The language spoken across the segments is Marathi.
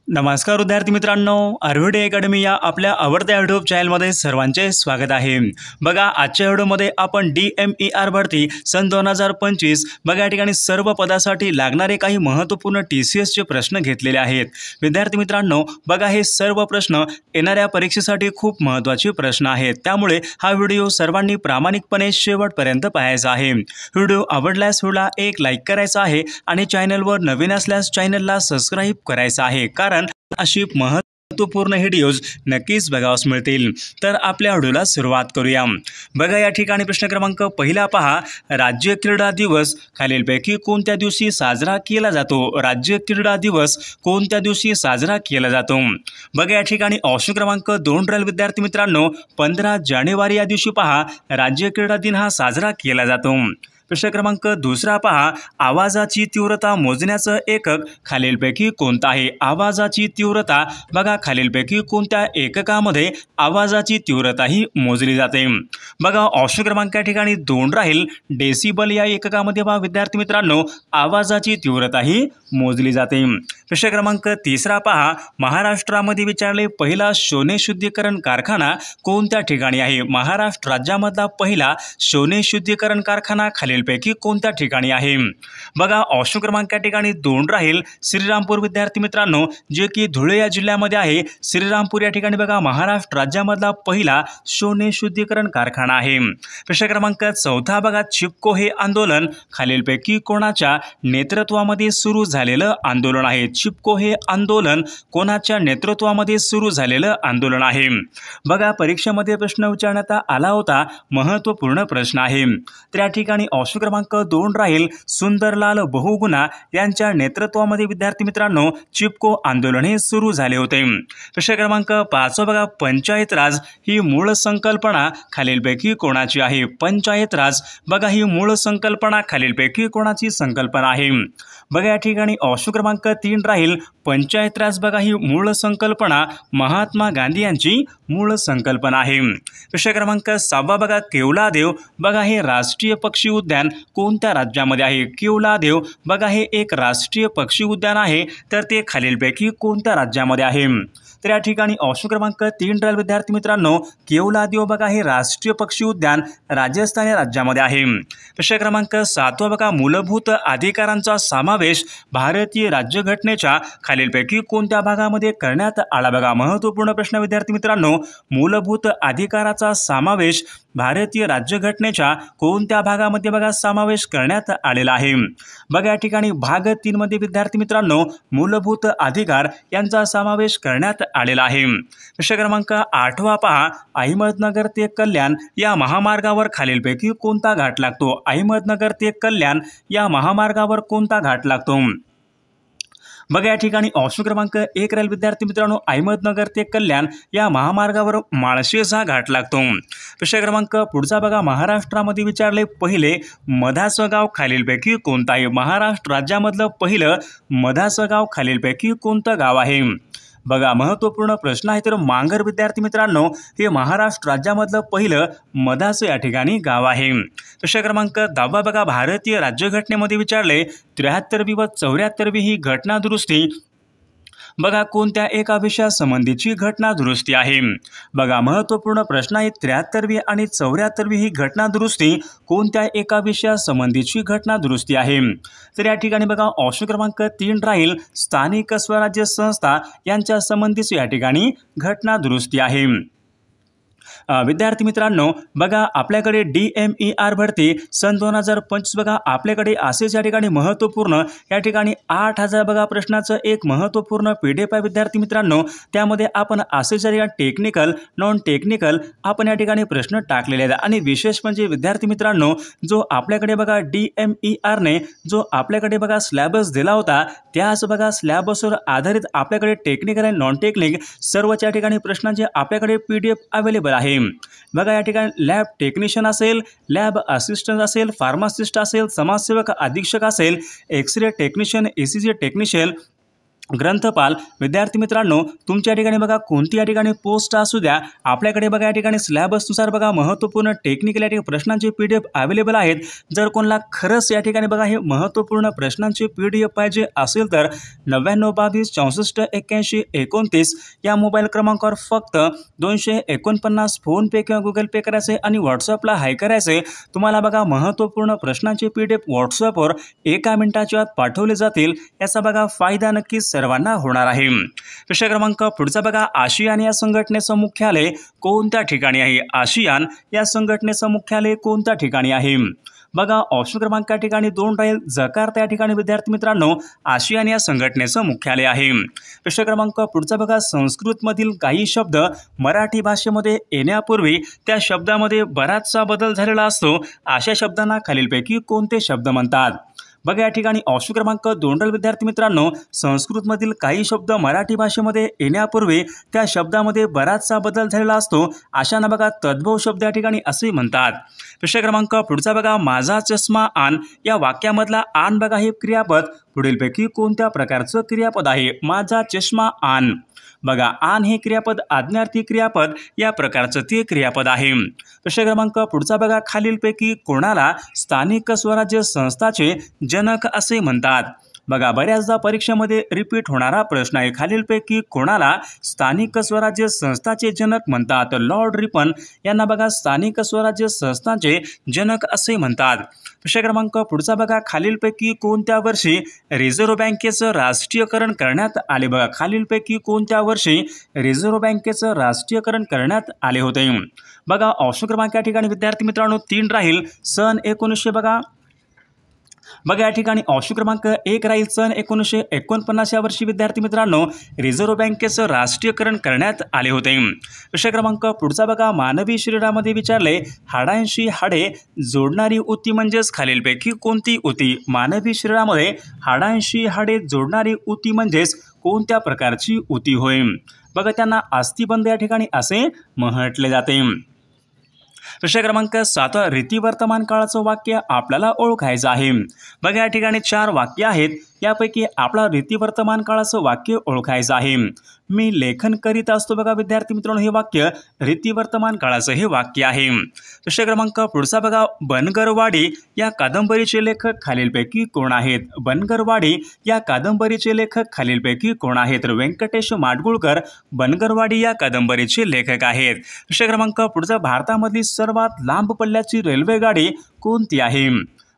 नमस्कार विद्यार्थी मित्रांनो, आर्विडे अकॅडमी या आपल्या आवडत्या यूट्यूब चॅनलमध्ये सर्वांचे स्वागत आहे। बघा, आजच्या व्हिडिओमध्ये आपण DMER भरती सन 2025 बघा या ठिकाणी सर्व पदासाठी लागणारे काही महत्त्वपूर्ण TCS चे प्रश्न घेतलेले आहेत। विद्यार्थी मित्रांनो, बघा हे सर्व प्रश्न येणाऱ्या परीक्षेसाठी खूप महत्त्वाचे प्रश्न आहेत, त्यामुळे हा व्हिडिओ सर्वांनी प्रामाणिकपणे शेवटपर्यंत पाहायचा आहे। व्हिडिओ आवडल्यास व्हिडिओला एक लाईक करायचा आहे आणि चॅनलवर नवीन असल्यास चॅनलला सबस्क्राइब करायचं आहे, कारण अशी महत्त्वपूर्ण व्हिडिओज नक्कीच बघावयास मिळतील। तर आपल्या व्हिडिओला सुरुवात करूया। बघा या ठिकाणी प्रश्न क्रमांक पहिला पहा, राज्य क्रीडा दिवस खालीलपैकी कोणत्या दिवशी साजरा केला जातो? राज्य क्रीडा दिवस कोणत्या दिवशी साजरा केला जातो? बघा या ठिकाणी ऑप्शन क्रमांक 2 राहील विद्यार्थी मित्रांनो, 15 जानेवारी या दिवशी पहा राज्य क्रीडा दिन हा साजरा केला जातो। प्रश्न क्रमांक दुसरा पहा, आवाजाची तीव्रता मोजण्याचं एकक खालीलपैकी कोणतं आहे? आवाजाची तीव्रता बघा खालीलपैकी कोणत्या एककामध्ये आवाजाची तीव्रता ही मोजली जाते? बघा ऑप्शन क्रमांक या ठिकाणी 2 राहील, डेसिबल या एककामध्ये बघा विद्यार्थी मित्रांनो आवाजाची तीव्रता ही मोजली जाते। प्रश्न क्रमांक तिसरा पहा, महाराष्ट्रामध्ये विचारले पहिला सोने शुद्धीकरण कारखाना कोणत्या ठिकाणी आहे? महाराष्ट्र राज्यामधला पहिला सोने शुद्धीकरण कारखाना खालीलपैकी कोणत्या ठिकाणी आहे? बघा ऑप्शन क्रमांक या ठिकाणी 2 राहील, श्रीरामपूर विद्यार्थी मित्रांनो, जे की धुळे या जिल्ह्यामध्ये आहे। श्रीरामपूर या ठिकाणी बघा महाराष्ट्र राज्यामधला पहिला सोने शुद्धीकरण कारखाना आहे। प्रश्न क्रमांक 4 बघा, चिपको हे आंदोलन खालीलपैकी कोणाच्या नेतृत्वामध्ये सुरू झालेलं आंदोलन आहे? चिपको हे आंदोलन कोणाच्या नेतृत्वामध्ये सुरू झालेलं आंदोलन आहे? बघा परीक्षेमध्ये प्रश्न विचारण्यात आला होता, महत्त्वपूर्ण प्रश्न आहे। तर या ठिकाणी ऑप्शन क्रमांक 2 राहील, सुंदरलाल बहुगुणा यांच्या नेतृत्वामध्ये विद्यार्थी मित्रांनो चिपको आंदोलन हे सुरू झाले होते। प्रश्न क्रमांक 5 बघा, पंचायत राज ही मूळ संकल्पना खालीलपैकी कोणाची आहे? पंचायत राज बघा ही मूळ संकल्पना खालीलपैकी कोणाची संकल्पना आहे? बघा या ठिकाणी ऑप्शन क्रमांक 3 राहील, पंचायत राज बघा ही मूळ संकल्पना महात्मा गांधी यांची मूळ संकल्पना आहे। प्रश्न क्रमांक 6 बघा, केवलादेव बघा हे राष्ट्रीय पक्षी उद्यान कोणत्या राज्यामध्ये आहे? केवलादेव बघा हे एक राष्ट्रीय पक्षी उद्यान आहे, तर ते खालीलपैकी कोणत्या राज्यामध्ये आहे? तर या ठिकाणी ऑप्शन क्रमांक 3 राहील विद्यार्थी मित्रांनो, केवलादेव बघा हे राष्ट्रीय पक्षी उद्यान राजस्थान या राज्यामध्ये आहे। प्रश्न क्रमांक 7 बघा, मूलभूत अधिकारांचा समावेश भारतीय राज्यघटनेच्या खालीलपैकी कोणत्या भागामध्ये करण्यात आला? बघा महत्त्वपूर्ण प्रश्न विद्यार्थी मित्रांनो, मूलभूत अधिकाराचा समावेश भारतीय राज्यघटनेच्या कोणत्या भागामध्ये बघा समावेश करण्यात आलेला आहे? बघा या ठिकाणी भाग 3 मध्ये विद्यार्थी मित्रांनो मूलभूत अधिकार यांचा समावेश करण्यात आलेला आहे। प्रश्न क्रमांक 8 पहा, अहमदनगर ते कल्याण या महामार्गावर खालीलपैकी कोणता घाट लागतो? अहमदनगर ते कल्याण या महामार्गावर कोणता घाट लागतो? बघा या ठिकाणी ऑप्शन क्रमांक 1 राहील विद्यार्थी मित्रांनो, अहमदनगर ते कल्याण या महामार्गावर माळशेज हा घाट लागतो। प्रश्न क्रमांक पुढचा बघा, महाराष्ट्रामध्ये विचारले पहिले मधाचं गाव खालीलपैकी कोणतं आहे? महाराष्ट्र राज्यामधलं पहिलं मधाचं गाव खालीलपैकी कोणतं गाव आहे? बघा महत्त्वपूर्ण प्रश्न आहे। तर मांगर विद्यार्थी मित्रांनो हे महाराष्ट्र राज्यामधलं पहिलं मधाचं या ठिकाणी गाव आहे। प्रश्न क्रमांक 10 बघा, भारतीय राज्यघटनेमध्ये विचारले 73वी व 74वी ही घटना दुरुस्ती बघा कोणत्या एका विषयासंबंधीची घटना दुरुस्ती आहे? बघा महत्त्वपूर्ण प्रश्न आहे, 73वी आणि 74वी ही घटना दुरुस्ती कोणत्या एका विषयासंबंधीची घटना दुरुस्ती आहे? तर या ठिकाणी बघा ऑप्शन क्रमांक 3 राहील, स्थानिक स्वराज्य संस्था यांच्या संबंधीची या ठिकाणी घटना दुरुस्ती आहे। विद्यार्थी मित्रांनो बघा आपल्याकडे DMER भरती सन 2025 बघा आपल्याकडे असेच या ठिकाणी महत्त्वपूर्ण या ठिकाणी 8000 बघा प्रश्नाचं एक महत्त्वपूर्ण PDF आहे विद्यार्थी मित्रांनो, त्यामध्ये आपण असेच या टेक्निकल नॉन टेक्निकल आपण या ठिकाणी प्रश्न टाकलेले आहेत। आणि विशेष म्हणजे विद्यार्थी मित्रांनो जो आपल्याकडे बघा DMER ने जो आपल्याकडे बघा सिलेबस दिला होता, त्याच बघा सिलेबसवर आधारित आपल्याकडे टेक्निकल आणि नॉन टेक्निक सर्वच्या ठिकाणी प्रश्नांचे आपल्याकडे PDF अवेलेबल आहे। बघा या ठिकाणी लॅब टेक्निशियन असेल, लॅब असिस्टंट असेल, फार्मासिस्ट असेल, समाजसेवक अधीक्षक असेल, एक्सरे टेक्निशियन, ECG टेक्निशियन ग्रंथपाल विद्यार्थी मित्रांनो, तुमच्या या ठिकाणी बघा कोणती या ठिकाणी पोस्ट असू द्या, आपल्याकडे बघा या ठिकाणी सिलेबसनुसार बघा महत्त्वपूर्ण टेक्निकल या ठिकाणी प्रश्नांचे PDF अवेलेबल आहेत। जर कोणाला खरंच या ठिकाणी बघा हे महत्त्वपूर्ण प्रश्नांचे PDF पाहिजे असेल तर 9922 64 81 29 या मोबाईल क्रमांकावर फक्त 249 फोनपे किंवा गुगल पे करायचे आणि व्हॉट्सअपला हाय करायचे। तुम्हाला बघा महत्त्वपूर्ण प्रश्नांचे PDF व्हॉट्सअपवर 1 मिनिटाच्या आत पाठवले जातील। याचा बघा फायदा नक्कीच सर्वांना होणार आहे। विषय क्रमांक पुढचा बघा, आशियान या संघटनेचं मुख्यालय कोणत्या ठिकाणी आहे? आशियान या संघटनेचं मुख्यालय कोणत्या ठिकाणी आहे? बघा ऑप्शन क्रमांक या ठिकाणी 2 राहील, जकार्ता या ठिकाणी विद्यार्थी मित्रांनो आशियान या संघटनेचं मुख्यालय आहे। विषय क्रमांक पुढचा बघा, संस्कृतमधील काही शब्द मराठी भाषेमध्ये येण्यापूर्वी त्या शब्दामध्ये बराचसा बदल झालेला असतो, अशा शब्दांना खालीलपैकी कोणते शब्द म्हणतात? बघा या ठिकाणी ऑप्शन क्रमांक 2 राहील विद्यार्थी मित्रांनो, संस्कृतमधील काही शब्द मराठी भाषेमध्ये येण्यापूर्वी त्या शब्दामध्ये बराचसा बदल झालेला असतो, अशांना बघा तद्भव शब्द या ठिकाणी असे म्हणतात। विषय क्रमांक पुढचा बघा, माझा चष्मा आण या वाक्यामधला आण बघा हे क्रियापद पुढीलपैकी कोणत्या प्रकारचं क्रियापद आहे? माझा चष्मा आण, बघा आण हे क्रियापद आज्ञार्थी क्रियापद या प्रकारचं ते क्रियापद आहे। विषय क्रमांक पुढचा बघा, खालीलपैकी कोणाला स्थानिक स्वराज्य संस्थाचे जनक असे म्हणतात? बघा बऱ्याचदा परीक्षेमध्ये रिपीट होणारा प्रश्न आहे, खालीलपैकी कोणाला स्थानिक स्वराज्य संस्थाचे जनक म्हणतात? लॉर्ड रिपन यांना बघा स्थानिक स्वराज्य संस्थांचे जनक असे म्हणतात। विषय क्रमांक पुढचा बघा, खालीलपैकी कोणत्या वर्षी रिझर्व्ह बँकेचं राष्ट्रीयकरण करण्यात आले? बघा खालीलपैकी कोणत्या वर्षी रिझर्व्ह बँकेचं राष्ट्रीयकरण करण्यात आले होते? बघा ऑप्शन क्रमांक या ठिकाणी विद्यार्थी मित्रांनो 3 राहील, सन 1900 बघा या ठिकाणी ऑप्शन क्रमांक 1 राहील, सन 1949 या वर्षी विद्यार्थी मित्रांनो रिझर्व्ह बँकेचं राष्ट्रीयकरण करण्यात आले होते। विषय क्रमांक पुढचा बघा, मानवी शरीरामध्ये विचारले हाडांशी हाडे जोडणारी उती म्हणजेच खालीलपैकी कोणती उती? मानवी शरीरामध्ये हाडांशी हाडे जोडणारी उती म्हणजेच कोणत्या प्रकारची उती होय? बघा त्यांना अस्थिबंध या ठिकाणी असे म्हटले जाते। विषय क्रमांक 7 रीती वर्तमान काळाचं वाक्य आपल्याला ओळखायचं आहे। बघा या ठिकाणी 4 वाक्य आहेत, यापैकी आपला रीती वर्तमान काळाचं वाक्य ओळखायचं आहे। मी लेखन करीत असतो बघा विद्यार्थी मित्रांनो हे वाक्य रीती वर्तमान काळाचं हे वाक्य आहे। विषय क्रमांक पुढचा बघा, बनगरवाडी या कादंबरीचे लेखक खालीलपैकी कोण आहेत? बनगरवाडी या कादंबरीचे लेखक खालीलपैकी कोण आहेत? तर व्यंकटेश माडगुळकर बनगरवाडी या कादंबरीचे लेखक आहेत। विषय क्रमांक पुढचा, भारतामधली सर्वात लांब पल्ल्याची रेल्वेगाडी कोणती आहे?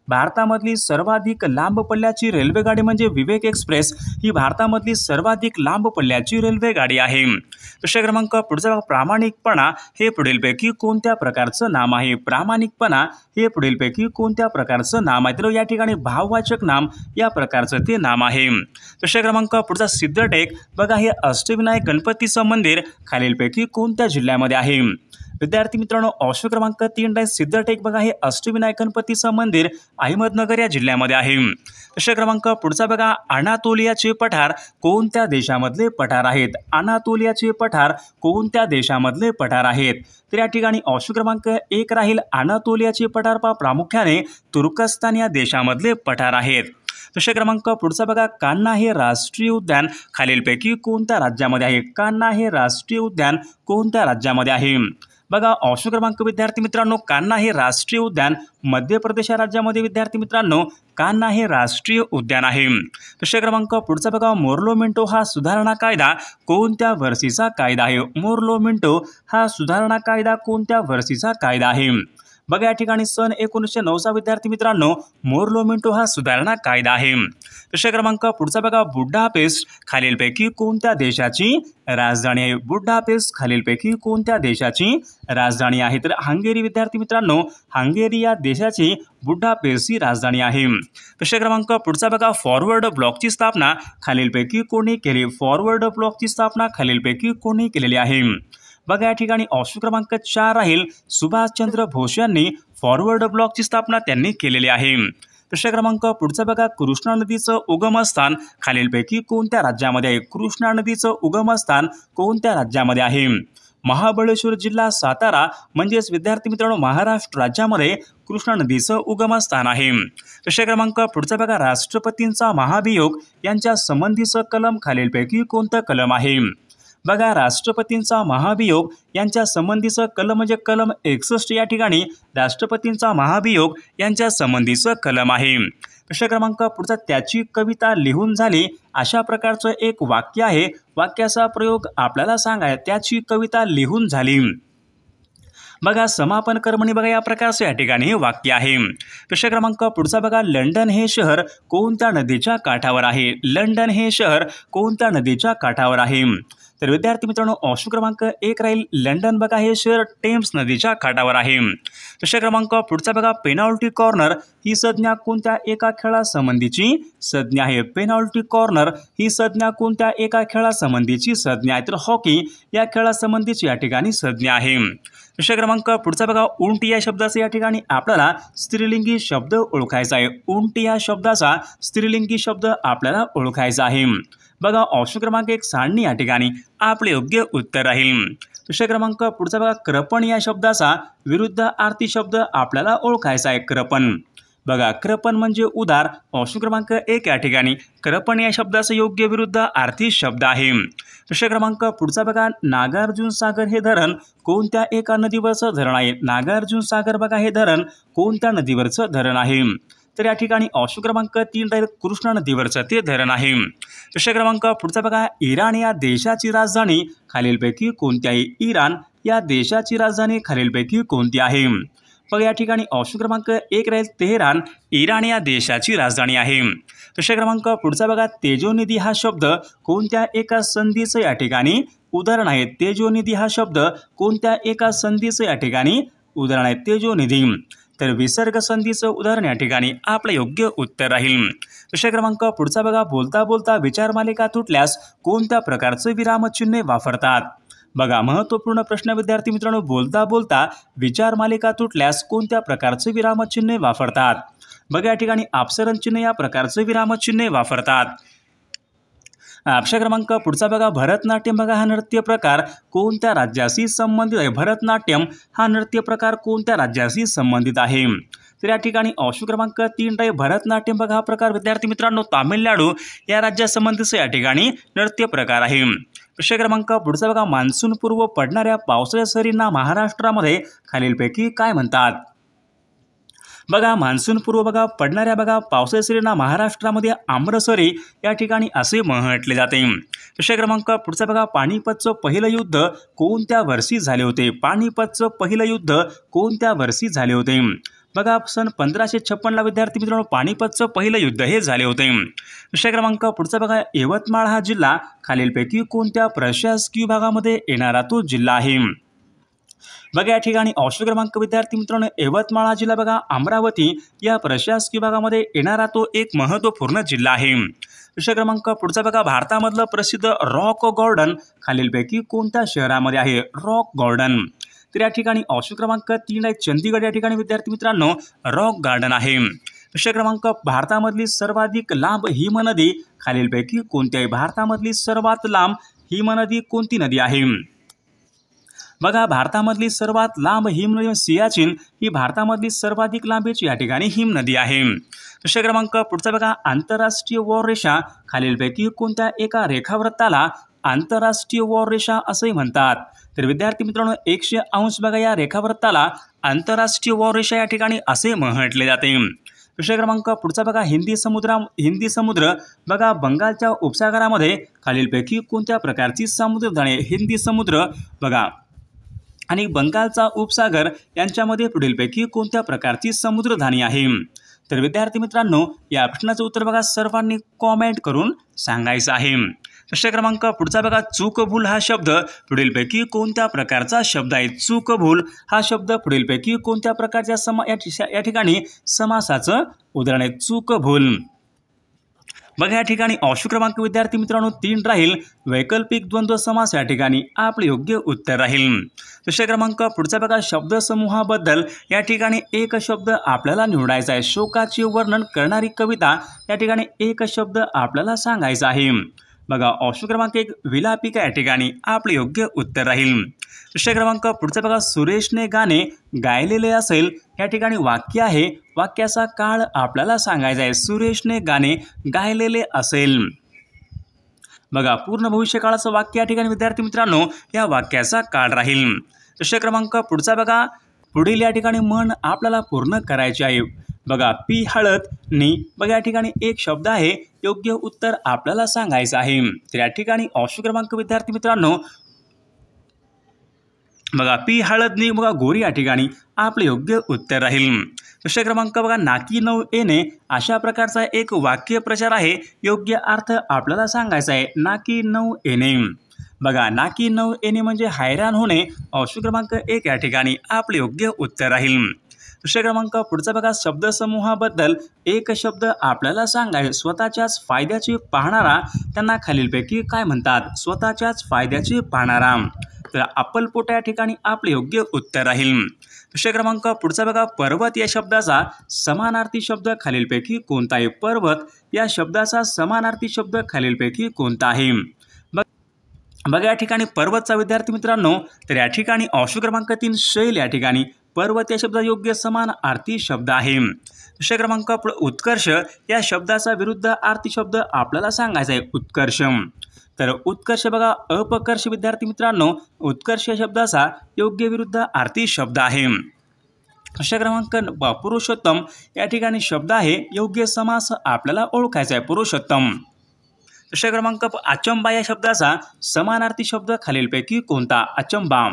भारतामधली सर्वाधिक लांब पल्ल्याची रेल्वेगाडी म्हणजे विवेक एक्सप्रेस ही भारतामधली सर्वाधिक लांब पल्ल्याची रेल्वेगाडी आहे। विषय क्रमांक पुढचा, प्रामाणिकपणा हे पुढीलपैकी कोणत्या प्रकारचं नाम आहे? प्रामाणिकपणा हे पुढीलपैकी कोणत्या प्रकारचं नाम आहे? तर या ठिकाणी भाववाचक नाम या प्रकारचं ते नाम आहे। विषय क्रमांक पुढचा, सिद्धटेक बघा हे अष्टविनायक गणपतीचं मंदिर खालीलपैकी कोणत्या जिल्ह्यामध्ये आहे? विद्यार्थी मित्रांनो ऑप्शन क्रमांक 3 राहील, सिद्धटेक बघा हे अष्टविनायक गणपतीचं मंदिर अहमदनगर या जिल्ह्यामध्ये आहे। विषय क्रमांक पुढचा बघा, अनातोलियाचे पठार कोणत्या देशामधले पठार आहेत? अनातोलियाचे पठार कोणत्या देशामधले पठार आहेत? तर या ठिकाणी ऑप्शन क्रमांक 1 राहील, अनातोलियाचे पठार प्रामुख्याने तुर्कस्तान या देशामधले पठार आहेत। विषय क्रमांक पुढचा बघा, कान्हा हे राष्ट्रीय उद्यान खालीलपैकी कोणत्या राज्यामध्ये आहे? कान्हा हे राष्ट्रीय उद्यान कोणत्या राज्यामध्ये आहे? बघा ऑप्शन क्रमांक विद्यार्थी मित्रांनो, कान्हा हे राष्ट्रीय उद्यान मध्य प्रदेश या राज्यामध्ये विद्यार्थी मित्रांनो कान्हा हे राष्ट्रीय उद्यान आहे। विषय क्रमांक पुढचा बघा, मोर्लो मिंटो हा सुधारणा कायदा कोणत्या वर्षीचा कायदा आहे? मोर्लो मिंटो हा सुधारणा कायदा कोणत्या वर्षीचा कायदा आहे? बघा या ठिकाणी सन 1909 विद्यार्थी मित्रांनो मोर्लो मिंटो हा सुधारणा कायदा आहे। विषय क्रमांक पुढचा बघा, बुडापेस्ट खालीलपैकी कोणत्या देशाची राजधानी आहे? बुडापेस्ट खालीलपैकी कोणत्या देशाची राजधानी आहे? तर हंगेरी विद्यार्थी मित्रांनो हंगेरी या देशाची बुडापेस्ट ही राजधानी आहे। विषय क्रमांक पुढचा बघा, फॉरवर्ड ब्लॉकची स्थापना खालीलपैकी कोणी केली? फॉरवर्ड ब्लॉकची स्थापना खालीलपैकी कोणी केलेली आहे? बघा या ठिकाणी ऑप्शन क्रमांक 4 राहील, सुभाषचंद्र बोस यांनी फॉरवर्ड ब्लॉकची स्थापना त्यांनी केलेली आहे। विषय क्रमांक पुढचा बघा, कृष्णा नदीचं उगमस्थान खालीलपैकी कोणत्या राज्यामध्ये आहे? कृष्णा नदीचं उगमस्थान कोणत्या राज्यामध्ये आहे? महाबळेश्वर जिल्हा सातारा म्हणजेच विद्यार्थी मित्रांनो महाराष्ट्र राज्यामध्ये कृष्णा नदीचं उगमस्थान आहे। विषय क्रमांक पुढचा बघा, राष्ट्रपतींचा महाभियोग यांच्या संबंधीचं कलम खालीलपैकी कोणतं कलम आहे? बघा, राष्ट्रपतींचा महाभियोग यांच्या संबंधीचं कलम म्हणजे कलम 61 या ठिकाणी राष्ट्रपतींचा महाभियोग यांच्या संबंधीचं कलम आहे। विषय क्रमांक पुढचा, त्याची कविता लिहून झाली अशा प्रकारचं एक वाक्य आहे, वाक्याचा प्रयोग आपल्याला सांगाय, त्याची कविता लिहून झाली। बघा, समापन कर्मणी बघा या प्रकारचे या ठिकाणी वाक्य आहे। विषय क्रमांक पुढचा बघा, लंडन हे शहर कोणत्या नदीच्या काठावर आहे? लंडन हे शहर कोणत्या नदीच्या काठावर आहे? तर विद्यार्थी मित्रांनो ऑप्शन क्रमांक 1 राहील लंडन बघा हे शहर टेम्स नदीच्या काठावर आहे। विषय क्रमांक पुढचा बघा, पेनॉल्टी कॉर्नर ही संज्ञा कोणत्या एका खेळासंबंधीची संज्ञा आहे? पेनॉल्टी कॉर्नर ही संज्ञा कोणत्या एका खेळासंबंधीची संज्ञा आहे? तर हॉकी या खेळासंबंधीची या ठिकाणी संज्ञा आहे। विषय क्रमांक पुढचा बघा, उंट या शब्दाचा या ठिकाणी आपल्याला स्त्रीलिंगी शब्द ओळखायचा आहे। उंट या शब्दाचा स्त्रीलिंगी शब्द आपल्याला ओळखायचा आहे। बघा, ऑप्शन क्रमांक 1 सांडणी या ठिकाणी आपले योग्य उत्तर राहील। विषय क्रमांक पुढचा बघा, कृपण या शब्दाचा विरुद्धार्थी शब्द आपल्याला ओळखायचा आहे। कृपण बघा, कृपण म्हणजे उदार। ऑप्शन क्रमांक 1 या ठिकाणी कृपण या शब्दाचा योग्य विरुद्धार्थी शब्द आहे। विषय क्रमांक पुढचा बघा, नागार्जुन सागर हे धरण कोणत्या एका नदीवरचं धरण आहे? नागार्जुन सागर बघा हे धरण कोणत्या नदीवरचं धरण आहे? तर या ठिकाणी ऑप्शन क्रमांक 3 राहील कृष्णा नदीवरचं ते धरण आहे। विषय क्रमांक पुढचा बघा, इराण या देशाची राजधानी खालीलपैकी कोणती आहे? इराण या देशाची राजधानी खालीलपैकी कोणती आहे? बघा, या ठिकाणी ऑप्शन क्रमांक 1 राहील तेहरान इराण या देशाची राजधानी आहे। विषय क्रमांक पुढचा बघा, तेजोनिधी हा शब्द कोणत्या एका संधीचं या ठिकाणी उदाहरण आहे? तेजोनिधी हा शब्द कोणत्या एका संधीचं या ठिकाणी उदाहरण आहे? तेजोनिधी तर विसर्ग संधीचं उदाहरण या ठिकाणी आपलं योग्य उत्तर राहील। विषय क्रमांक पुढचा बघा, बोलता बोलता विचारमालिका तुटल्यास कोणत्या प्रकारचे विरामचिन्हे वापरतात? बघा, महत्त्वपूर्ण प्रश्न विद्यार्थी मित्रांनो, बोलता बोलता विचारमालिका तुटल्यास कोणत्या प्रकारचे विरामचिन्हे वापरतात? बघा, या ठिकाणी अपसरण चिन्ह या प्रकारचे विरामचिन्हे वापरतात। विषय क्रमांक पुढचा बघा, भरतनाट्यम बघा हा नृत्य प्रकार कोणत्या राज्याशी संबंधित आहे? भरतनाट्यम हा नृत्य प्रकार कोणत्या राज्याशी संबंधित आहे? तर या ठिकाणी ऑप्शन क्रमांक 3 राहील भरतनाट्यम बघा हा प्रकार विद्यार्थी मित्रांनो तामिळनाडू या राज्यासंबंधीचा या ठिकाणी नृत्य प्रकार आहे। विषय क्रमांक पुढचा बघा, मान्सून पूर्व पडणाऱ्या पावसाच्या सरींना महाराष्ट्रामध्ये खालीलपैकी काय म्हणतात? बघा, मान्सून पूर्व बघा पडणाऱ्या बघा पावसाच्या सरींना महाराष्ट्रामध्ये आम्रसरी या ठिकाणी असे म्हटले जाते। विषय क्रमांक पुढचा बघा, पानिपतचं पहिलं युद्ध कोणत्या वर्षी झाले होते? पानिपतचं पहिलं युद्ध कोणत्या वर्षी झाले होते? बघा, सन 1556 विद्यार्थी मित्रांनो पानिपतचं पहिलं युद्ध हे झाले होते। विषय क्रमांक पुढचा बघा, यवतमाळ हा जिल्हा खालीलपैकी कोणत्या प्रशासकीय विभागामध्ये येणारा तो जिल्हा आहे? बघा, या ठिकाणी ऑप्शन क्रमांक विद्यार्थी मित्रांनो यवतमाळ हा जिल्हा बघा अमरावती या प्रशासकीय विभागामध्ये येणारा तो एक महत्त्वपूर्ण जिल्हा आहे। विषय क्रमांक पुढचा बघा, भारतामधलं प्रसिद्ध रॉक गार्डन खालीलपैकी कोणत्या शहरामध्ये आहे? रॉक गार्डन तर या ठिकाणी ऑप्शन क्रमांक 3 आहे चंदीगड या ठिकाणी विद्यार्थी मित्रांनो रॉक गार्डन आहे। विषय क्रमांक, भारतामधली सर्वाधिक लांब हिमनदी खालीलपैकी कोणती आहे? भारतामधली सर्वात लांब हिमनदी कोणती नदी आहे? बघा, भारतामधली सर्वात लांब हिमनदी सियाचीन ही भारतामधली सर्वाधिक लांबीची या ठिकाणी हिमनदी आहे। विषय क्रमांक पुढचा बघा, आंतरराष्ट्रीय वॉर रेषा खालीलपैकी कोणत्या एका रेखावृत्ताला आंतरराष्ट्रीय वॉर रेषा असे म्हणतात? तर विद्यार्थी मित्रांनो 180 बघा या रेखावृत्ताला आंतरराष्ट्रीय वॉर रेषा या ठिकाणी असे म्हटले जाते। विषय क्रमांक पुढचा बघा, हिंदी समुद्र बघा बंगालच्या उपसागरामध्ये खालीलपैकी कोणत्या प्रकारची समुद्रधने? हिंदी समुद्र बघा आणि बंगालचा उपसागर यांच्यामध्ये पुढीलपैकी कोणत्या प्रकारची समुद्रधनी आहे? तर विद्यार्थी मित्रांनो या प्रश्नाचं उत्तर बघा सर्वांनी कॉमेंट करून सांगायचं आहे। विषय क्रमांक पुढचा बघा, चूकभूल हा शब्द पुढीलपैकी कोणत्या प्रकारचा शब्द आहे? चूकभूल हा शब्द पुढीलपैकी कोणत्या प्रकारच्या या ठिकाणी समासाचं उदाहरण आहे? चूकभूल बघा, या ठिकाणी ऑप्शन क्रमांक विद्यार्थी मित्रांनो 3 राहील वैकल्पिक द्वंद्व समास या ठिकाणी आपले योग्य उत्तर राहील। विषय क्रमांक पुढचा बघा, शब्दसमूहाबद्दल या ठिकाणी एक शब्द आपल्याला निवडायचा आहे। शोकाचे वर्णन करणारी कविता या ठिकाणी एक शब्द आपल्याला सांगायचा आहे। बघा ऑप्शन क्रमांक 1 विलापिका या ठिकाणी आपले योग्य उत्तर राहील। विषय क्रमांक पुढचा बघा सुरेशने गाणे गायलेले असेल या ठिकाणी वाक्य आहे, वाक्याचा काळ आपल्याला सांगायचा आहे। सुरेशने गाणे गायलेले असेल। बघा पूर्ण भविष्यकाळाचं वाक्य या ठिकाणी विद्यार्थी मित्रांनो या वाक्याचा काळ राहील। विषय क्रमांक पुढचा बघा पुढील या ठिकाणी म्हण आपल्याला पूर्ण करायची आहे। बघा पी हळद नी बघा या ठिकाणी एक शब्द आहे, योग्य उत्तर आपल्याला सांगायचं आहे। तर या ठिकाणी ऑप्शन क्रमांक विद्यार्थी मित्रांनो बघा पी हळदनी बघा गोरी या ठिकाणी आपले योग्य उत्तर राहील। विषय क्रमांक बघा नाकी नऊ येणे अशा प्रकारचा एक वाक्य प्रचार आहे, योग्य अर्थ आपल्याला सांगायचा आहे। नाकी नऊ येणे बघा नाकी नऊ येणे म्हणजे हैराण होणे। ऑप्शन क्रमांक 1 या ठिकाणी आपले योग्य उत्तर राहील। विषय क्रमांक पुढचा बघा शब्दसमूहाबद्दल एक शब्द आपल्याला सांगायचे। स्वतःच्याच फायद्याचे पाहणारा त्यांना खालीलपैकी काय म्हणतात? स्वतःच्याच फायद्याचे पाहणारा। तर अप्पलपोटा या ठिकाणी आपले योग्य उत्तर राहील। विषय क्रमांक पुढचा बघा पर्वत या शब्दाचा समानार्थी शब्द खालीलपैकी कोणता आहे? पर्वत या शब्दाचा समानार्थी शब्द खालीलपैकी कोणता आहे? बघा या ठिकाणी पर्वतचा विद्यार्थी मित्रांनो तर या ठिकाणी ऑप्शन क्रमांक 3 शैल या ठिकाणी पर्वत या शब्दा योग्य समानार्थी शब्द आहे। विषय क्रमांक उत्कर्ष या शब्दाचा विरुद्ध अर्थी शब्द आपल्याला सांगायचा आहे, उत्कर्ष। तर उत्कर्ष बघा अपकर्ष विद्यार्थी मित्रांनो उत्कर्ष या शब्दाचा योग्य विरुद्ध अर्थी शब्द आहे। विषय क्रमांक पुरुषोत्तम या ठिकाणी शब्द आहे, योग्य समास आपल्याला ओळखायचा आहे, पुरुषोत्तम। विषय क्रमांक अचंबा या शब्दाचा समानार्थी शब्द खालीलपैकी कोणता? अचंबा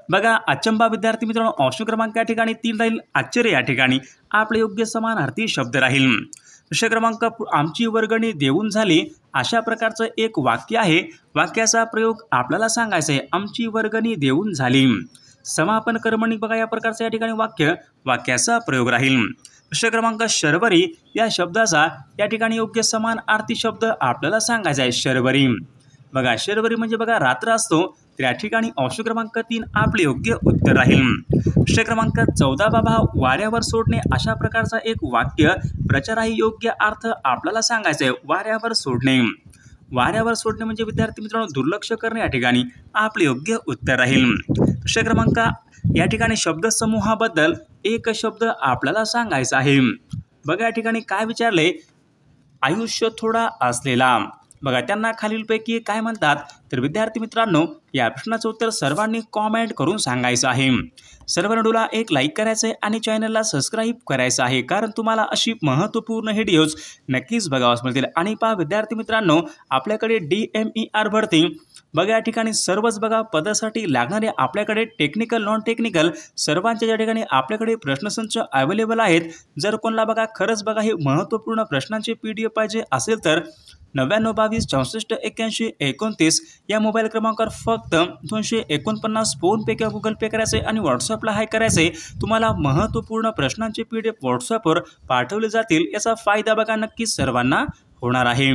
बघा अचंबा विद्यार्थी मित्रांनो ऑप्शन क्रमांक या ठिकाणी 3 राहील। आश्चर्य या ठिकाणी आपले योग्य समानार्थी शब्द राहील। विषय क्रमांक आमची वर्गणी देऊन झाली अशा प्रकारचं एक वाक्य आहे, वाक्याचा प्रयोग आपल्याला सांगायचा आहे। आमची वर्गणी देऊन झाली। समापन कर्मणी बघा या प्रकारचं या ठिकाणी वाक्याचा प्रयोग राहील। विषय क्रमांक शर्वरी या शब्दाचा या ठिकाणी योग्य समानार्थी शब्द आपल्याला सांगायचा आहे, शर्वरी। बघा शर्वरी म्हणजे बघा रात्र असतो, तर या ठिकाणी ऑप्शन क्रमांक 3 आपले योग्य उत्तर राहील। विषय क्रमांक 14 बाबा वाऱ्यावर सोडणे अशा प्रकारचा एक वाक्य प्रचार आहे, योग्य अर्थ आपल्याला सांगायचा आहे। वाऱ्यावर सोडणे, वाऱ्यावर सोडणे म्हणजे विद्यार्थी मित्रांनो दुर्लक्ष करणे या ठिकाणी आपले योग्य उत्तर राहील। विषय क्रमांक या ठिकाणी शब्दसमूहाबद्दल एक शब्द आपल्याला सांगायचा आहे। बघा या ठिकाणी काय विचारले? आयुष्य थोडा असलेला। बघा त्यांना खालीलपैकी काय म्हणतात? तर विद्यार्थी मित्रांनो या प्रश्नाचं उत्तर सर्वांनी कॉमेंट करून सांगायचं आहे। सर्व व्हिडिओला एक लाईक करायचं आहे आणि चॅनलला सबस्क्राईब करायचं आहे, कारण तुम्हाला अशी महत्त्वपूर्ण व्हिडिओज नक्कीच बघावास मिळतील। आणि पहा विद्यार्थी मित्रांनो आपल्याकडे DMER भरती बघा या ठिकाणी सर्वच बघा पदासाठी लागणारे आपल्याकडे टेक्निकल नॉन टेक्निकल सर्वांच्या या ठिकाणी आपल्याकडे प्रश्नसंच अवेलेबल आहेत। जर कोणाला बघा खरंच बघा हे महत्त्वपूर्ण प्रश्नांचे PDF पाहिजे असेल तर 99 22 64 81 29 या मोबाईल क्रमांकावर फक्त 249 फोनपे किंवा गुगल पे करायचे आणि व्हॉट्सअपला हाय करायचे। तुम्हाला महत्त्वपूर्ण प्रश्नांचे PDF व्हॉट्सअपवर पाठवले जातील, याचा फायदा बघा नक्कीच सर्वांना होणार आहे।